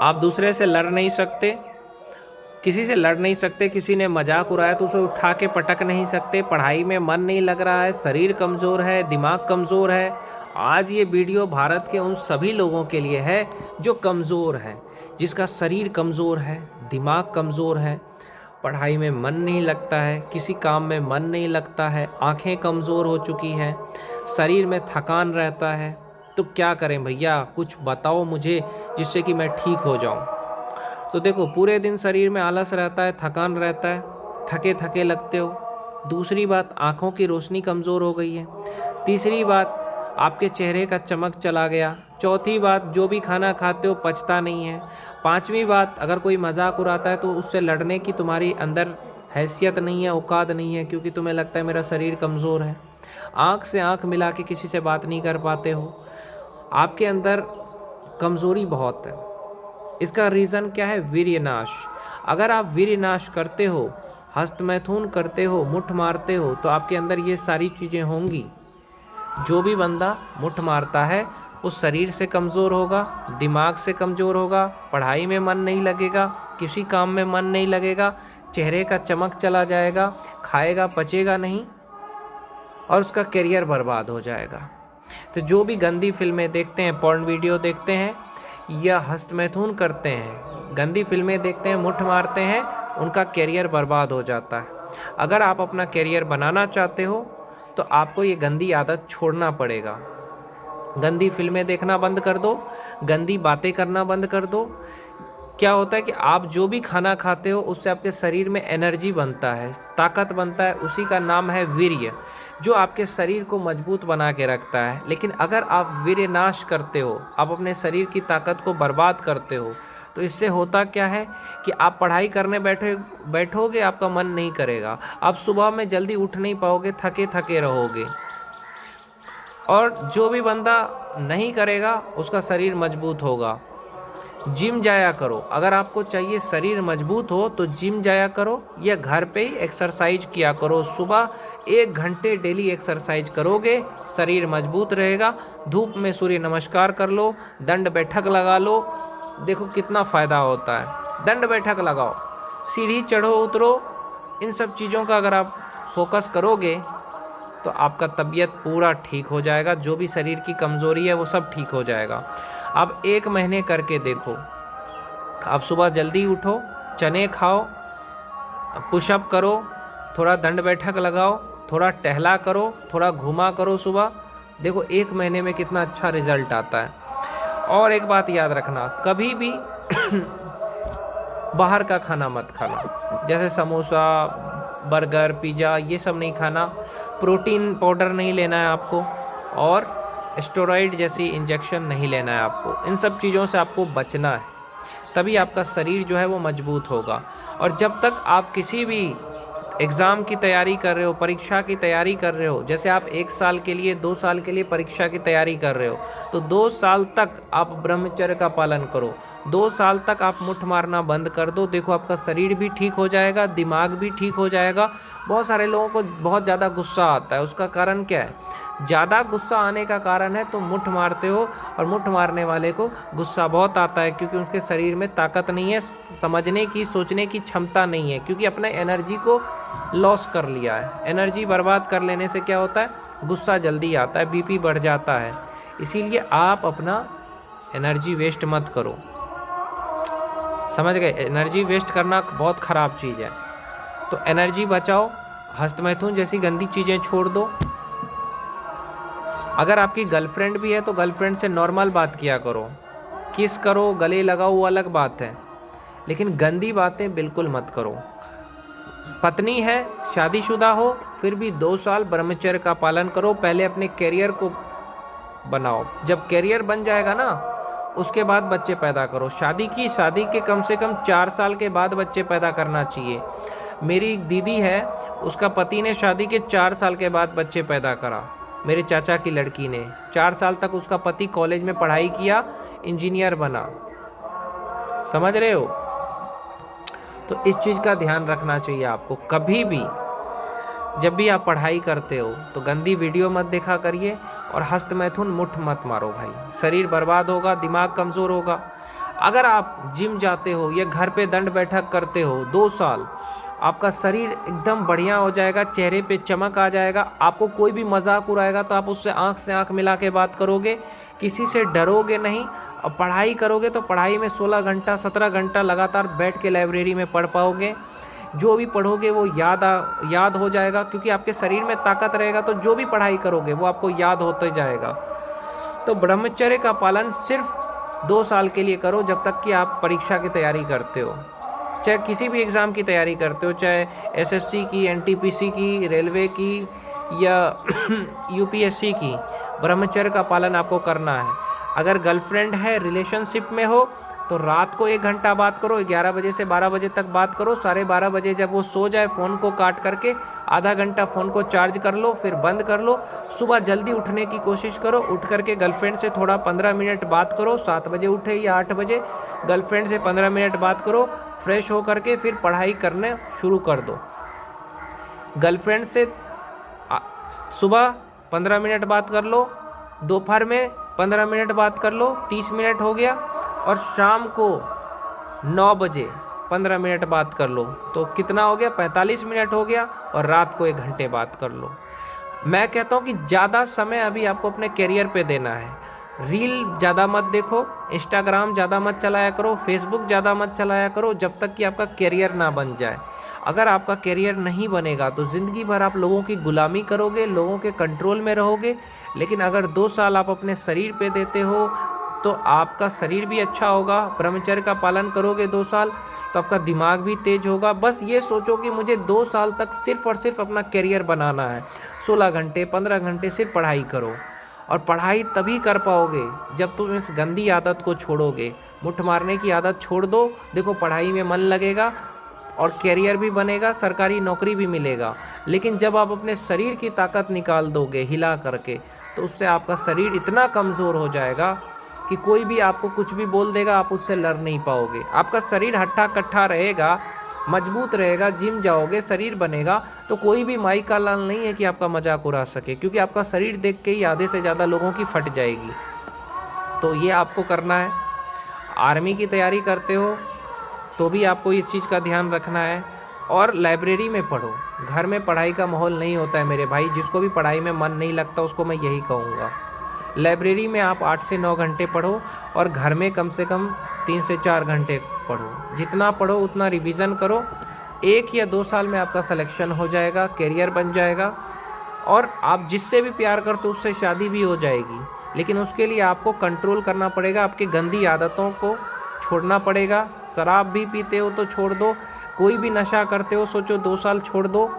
आप दूसरे से लड़ नहीं सकते, किसी से लड़ नहीं सकते, किसी ने मजाक उड़ाया तो उसे उठा के पटक नहीं सकते, पढ़ाई में मन नहीं लग रहा है, शरीर कमज़ोर है, दिमाग कमज़ोर है। आज ये वीडियो भारत के उन सभी लोगों के लिए है जो कमज़ोर हैं, जिसका शरीर कमज़ोर है, दिमाग कमज़ोर है, पढ़ाई में मन नहीं लगता है, किसी काम में मन नहीं लगता है, आंखें कमज़ोर हो चुकी हैं, शरीर में थकान रहता है। तो क्या करें भैया, कुछ बताओ मुझे जिससे कि मैं ठीक हो जाऊं। तो देखो, पूरे दिन शरीर में आलस रहता है, थकान रहता है, थके थके लगते हो। दूसरी बात, आँखों की रोशनी कमज़ोर हो गई है। तीसरी बात, आपके चेहरे का चमक चला गया। चौथी बात, जो भी खाना खाते हो पचता नहीं है। पांचवी बात, अगर कोई मजाक उड़ाता है तो उससे लड़ने की तुम्हारी अंदर हैसियत नहीं है, औकात नहीं है, क्योंकि तुम्हें लगता है मेरा शरीर कमज़ोर है। आँख से आँख मिला के किसी से बात नहीं कर पाते हो। आपके अंदर कमज़ोरी बहुत है। इसका रीज़न क्या है? वीर्यनाश। अगर आप वीर्यनाश करते हो, हस्तमैथुन करते हो, मुठ मारते हो, तो आपके अंदर ये सारी चीज़ें होंगी। जो भी बंदा मुठ मारता है उस शरीर से कमज़ोर होगा, दिमाग से कमज़ोर होगा, पढ़ाई में मन नहीं लगेगा, किसी काम में मन नहीं लगेगा, चेहरे का चमक चला जाएगा, खाएगा पचेगा नहीं और उसका करियर बर्बाद हो जाएगा। तो जो भी गंदी फिल्में देखते हैं, पॉर्न वीडियो देखते हैं या हस्तमैथुन करते हैं, गंदी फिल्में देखते हैं, मुठ मारते हैं, उनका करियर बर्बाद हो जाता है। अगर आप अपना करियर बनाना चाहते हो तो आपको ये गंदी आदत छोड़ना पड़ेगा। गंदी फिल्में देखना बंद कर दो, गंदी बातें करना बंद कर दो। क्या होता है कि आप जो भी खाना खाते हो उससे आपके शरीर में एनर्जी बनता है, ताकत बनता है, उसी का नाम है वीर्य, जो आपके शरीर को मजबूत बना के रखता है। लेकिन अगर आप वीर्य नाश करते हो, आप अपने शरीर की ताकत को बर्बाद करते हो, तो इससे होता क्या है कि आप पढ़ाई करने बैठोगे, आपका मन नहीं करेगा, आप सुबह में जल्दी उठ नहीं पाओगे, थके थके रहोगे। और जो भी बंदा नहीं करेगा उसका शरीर मजबूत होगा। जिम जाया करो, अगर आपको चाहिए शरीर मजबूत हो तो जिम जाया करो या घर पे ही एक्सरसाइज किया करो। सुबह 1 घंटे डेली एक्सरसाइज करोगे, शरीर मजबूत रहेगा। धूप में सूर्य नमस्कार कर लो, दंड बैठक लगा लो, देखो कितना फ़ायदा होता है। दंड बैठक लगाओ, सीढ़ी चढ़ो उतरो, इन सब चीज़ों का अगर आप फोकस करोगे तो आपका तबीयत पूरा ठीक हो जाएगा। जो भी शरीर की कमज़ोरी है वो सब ठीक हो जाएगा। आप 1 महीने करके देखो। आप सुबह जल्दी उठो, चने खाओ, पुशअप करो, थोड़ा दंड बैठक लगाओ, थोड़ा टहला करो, थोड़ा घूमा करो सुबह, देखो 1 महीने में कितना अच्छा रिजल्ट आता है। और एक बात याद रखना, कभी भी बाहर का खाना मत खाना, जैसे समोसा, बर्गर, पिज़्ज़ा, ये सब नहीं खाना। प्रोटीन पाउडर नहीं लेना है आपको, और स्टेरॉइड जैसी इंजेक्शन नहीं लेना है आपको। इन सब चीज़ों से आपको बचना है, तभी आपका शरीर जो है वो मजबूत होगा। और जब तक आप किसी भी एग्ज़ाम की तैयारी कर रहे हो, परीक्षा की तैयारी कर रहे हो, जैसे आप 1 साल के लिए, 2 साल के लिए परीक्षा की तैयारी कर रहे हो, तो 2 साल तक आप ब्रह्मचर्य का पालन करो। 2 साल तक आप मुठ मारना बंद कर दो, देखो आपका शरीर भी ठीक हो जाएगा, दिमाग भी ठीक हो जाएगा। बहुत सारे लोगों को बहुत ज़्यादा गुस्सा आता है, उसका कारण क्या है? ज़्यादा गुस्सा आने का कारण है तो मुठ मारते हो, और मुठ मारने वाले को गुस्सा बहुत आता है क्योंकि उसके शरीर में ताकत नहीं है, समझने की, सोचने की क्षमता नहीं है, क्योंकि अपने एनर्जी को लॉस कर लिया है। एनर्जी बर्बाद कर लेने से क्या होता है? गुस्सा जल्दी आता है, बीपी बढ़ जाता है। इसीलिए आप अपना एनर्जी वेस्ट मत करो, समझ गए? एनर्जी वेस्ट करना बहुत ख़राब चीज़ है। तो एनर्जी बचाओ, हस्तमैथुन जैसी गंदी चीज़ें छोड़ दो। अगर आपकी गर्लफ्रेंड भी है तो गर्लफ्रेंड से नॉर्मल बात किया करो, किस करो, गले लगाओ, वो अलग बात है, लेकिन गंदी बातें बिल्कुल मत करो। पत्नी है, शादीशुदा हो, फिर भी 2 साल ब्रह्मचर्य का पालन करो। पहले अपने करियर को बनाओ, जब करियर बन जाएगा ना उसके बाद बच्चे पैदा करो। शादी के कम से कम 4 साल के बाद बच्चे पैदा करना चाहिए। मेरी एक दीदी है, उसका पति ने शादी के 4 साल के बाद बच्चे पैदा करा। मेरे चाचा की लड़की ने 4 साल तक उसका पति कॉलेज में पढ़ाई किया, इंजीनियर बना। समझ रहे हो? तो इस चीज़ का ध्यान रखना चाहिए आपको। कभी भी जब भी आप पढ़ाई करते हो तो गंदी वीडियो मत देखा करिए, और हस्तमैथुन मुठ मत मारो भाई, शरीर बर्बाद होगा, दिमाग कमज़ोर होगा। अगर आप जिम जाते हो या घर पे दंड बैठक करते हो 2 साल, आपका शरीर एकदम बढ़िया हो जाएगा, चेहरे पे चमक आ जाएगा। आपको कोई भी मजाक उड़ाएगा तो आप उससे आंख से आंख मिला के बात करोगे, किसी से डरोगे नहीं। और पढ़ाई करोगे तो पढ़ाई में 16 घंटा 17 घंटा लगातार बैठ के लाइब्रेरी में पढ़ पाओगे। जो भी पढ़ोगे वो याद हो जाएगा, क्योंकि आपके शरीर में ताकत रहेगा तो जो भी पढ़ाई करोगे वो आपको याद होते जाएगा। तो ब्रह्मचर्य का पालन सिर्फ 2 साल के लिए करो, जब तक कि आप परीक्षा की तैयारी करते हो, चाहे किसी भी एग्ज़ाम की तैयारी करते हो, चाहे एसएससी की, एनटीपीसी की, रेलवे की या यूपीएससी की। ब्रह्मचर्य का पालन आपको करना है। अगर गर्लफ्रेंड है, रिलेशनशिप में हो, तो रात को 1 घंटा बात करो, 11 बजे से 12 बजे तक बात करो। 12:30 बजे जब वो सो जाए फ़ोन को काट करके आधा घंटा फ़ोन को चार्ज कर लो, फिर बंद कर लो। सुबह जल्दी उठने की कोशिश करो, उठ करके गर्लफ्रेंड से थोड़ा 15 मिनट बात करो। 7 बजे उठे या 8 बजे गर्लफ्रेंड से 15 मिनट बात करो, फ्रेश हो करके फिर पढ़ाई करने शुरू कर दो। गर्लफ्रेंड से सुबह 15 मिनट बात कर लो, दोपहर में 15 मिनट बात कर लो, 30 मिनट हो गया। और शाम को 9 बजे 15 मिनट बात कर लो, तो कितना हो गया? 45 मिनट हो गया। और रात को 1 घंटे बात कर लो। मैं कहता हूँ कि ज़्यादा समय अभी आपको अपने करियर पे देना है। रील ज़्यादा मत देखो, इंस्टाग्राम ज़्यादा मत चलाया करो, फेसबुक ज़्यादा मत चलाया करो, जब तक कि आपका करियर ना बन जाए। अगर आपका करियर नहीं बनेगा तो ज़िंदगी भर आप लोगों की गुलामी करोगे, लोगों के कंट्रोल में रहोगे। लेकिन अगर 2 साल आप अपने शरीर पे देते हो तो आपका शरीर भी अच्छा होगा। ब्रह्मचर्य का पालन करोगे 2 साल तो आपका दिमाग भी तेज होगा। बस ये सोचो कि मुझे 2 साल तक सिर्फ और सिर्फ अपना करियर बनाना है। 16 घंटे 15 घंटे सिर्फ पढ़ाई करो। और पढ़ाई तभी कर पाओगे जब तुम इस गंदी आदत को छोड़ोगे। मुठ मारने की आदत छोड़ दो, देखो पढ़ाई में मन लगेगा और करियर भी बनेगा, सरकारी नौकरी भी मिलेगा। लेकिन जब आप अपने शरीर की ताकत निकाल दोगे हिला करके, तो उससे आपका शरीर इतना कमज़ोर हो जाएगा कि कोई भी आपको कुछ भी बोल देगा, आप उससे लड़ नहीं पाओगे। आपका शरीर हट्टा कट्ठा रहेगा, मजबूत रहेगा, जिम जाओगे, शरीर बनेगा, तो कोई भी माई का लाल नहीं है कि आपका मजाक उड़ा सके, क्योंकि आपका शरीर देख के ही आधे से ज़्यादा लोगों की फट जाएगी। तो ये आपको करना है। आर्मी की तैयारी करते हो तो भी आपको इस चीज़ का ध्यान रखना है। और लाइब्रेरी में पढ़ो, घर में पढ़ाई का माहौल नहीं होता है मेरे भाई। जिसको भी पढ़ाई में मन नहीं लगता उसको मैं यही कहूँगा, लाइब्रेरी में आप 8 से 9 घंटे पढ़ो और घर में कम से कम 3 से 4 घंटे पढ़ो। जितना पढ़ो उतना रिवीजन करो। 1 या 2 साल में आपका सिलेक्शन हो जाएगा, करियर बन जाएगा और आप जिससे भी प्यार करते हो उससे शादी भी हो जाएगी। लेकिन उसके लिए आपको कंट्रोल करना पड़ेगा, आपकी गंदी आदतों को छोड़ना पड़ेगा। शराब भी पीते हो तो छोड़ दो, कोई भी नशा करते हो सोचो 2 साल छोड़ दो।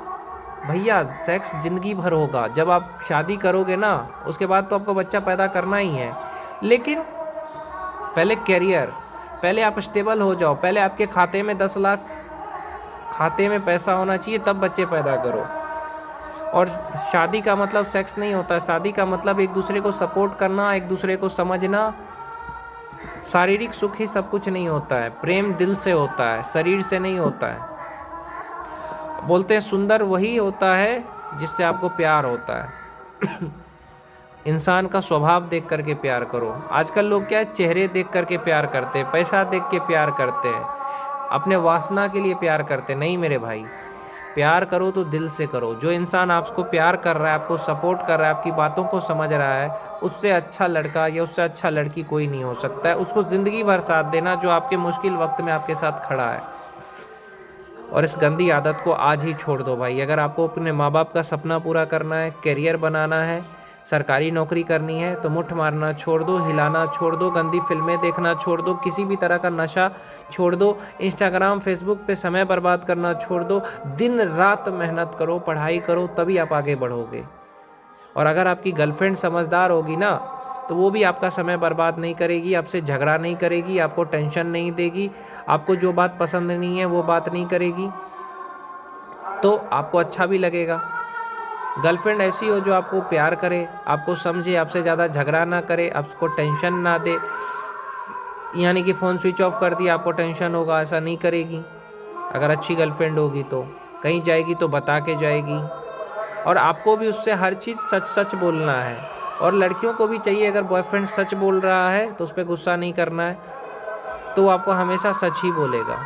भैया सेक्स ज़िंदगी भर होगा। जब आप शादी करोगे ना, उसके बाद तो आपको बच्चा पैदा करना ही है। लेकिन पहले करियर, पहले आप स्टेबल हो जाओ, पहले आपके खाते में 10 लाख खाते में पैसा होना चाहिए, तब बच्चे पैदा करो। और शादी का मतलब सेक्स नहीं होता। शादी का मतलब एक दूसरे को सपोर्ट करना, एक दूसरे को समझना। शारीरिक सुख ही सब कुछ नहीं होता है, प्रेम दिल से होता है, शरीर से नहीं होता है। बोलते हैं सुंदर वही होता है जिससे आपको प्यार होता है। इंसान का स्वभाव देख करके प्यार करो। आजकल लोग क्या है, चेहरे देख करके प्यार करते हैं, पैसा देख के प्यार करते हैं, अपने वासना के लिए प्यार करते हैं। नहीं मेरे भाई, प्यार करो तो दिल से करो। जो इंसान आपको प्यार कर रहा है, आपको सपोर्ट कर रहा है, आपकी बातों को समझ रहा है, उससे अच्छा लड़का या उससे अच्छा लड़की कोई नहीं हो सकता है। उसको ज़िंदगी भर साथ देना जो आपके मुश्किल वक्त में आपके साथ खड़ा है। और इस गंदी आदत को आज ही छोड़ दो भाई। अगर आपको अपने माँ बाप का सपना पूरा करना है, करियर बनाना है, सरकारी नौकरी करनी है, तो मुठ मारना छोड़ दो, हिलाना छोड़ दो, गंदी फिल्में देखना छोड़ दो, किसी भी तरह का नशा छोड़ दो, इंस्टाग्राम फेसबुक पे समय बर्बाद करना छोड़ दो। दिन रात मेहनत करो, पढ़ाई करो, तभी आप आगे बढ़ोगे। और अगर आपकी गर्लफ्रेंड समझदार होगी ना, तो वो भी आपका समय बर्बाद नहीं करेगी, आपसे झगड़ा नहीं करेगी, आपको टेंशन नहीं देगी, आपको जो बात पसंद नहीं है वो बात नहीं करेगी, तो आपको अच्छा भी लगेगा। गर्लफ्रेंड ऐसी हो जो आपको प्यार करे, आपको समझे, आपसे ज़्यादा झगड़ा ना करे, आपको टेंशन ना दे। यानी कि फ़ोन स्विच ऑफ कर दिया आपको टेंशन होगा, ऐसा नहीं करेगी। अगर अच्छी गर्लफ्रेंड होगी तो कहीं जाएगी तो बता के जाएगी। और आपको भी उससे हर चीज़ सच सच बोलना है। और लड़कियों को भी चाहिए, अगर बॉयफ्रेंड सच बोल रहा है तो उस पर गुस्सा नहीं करना है। तो वो आपको हमेशा सच ही बोलेगा।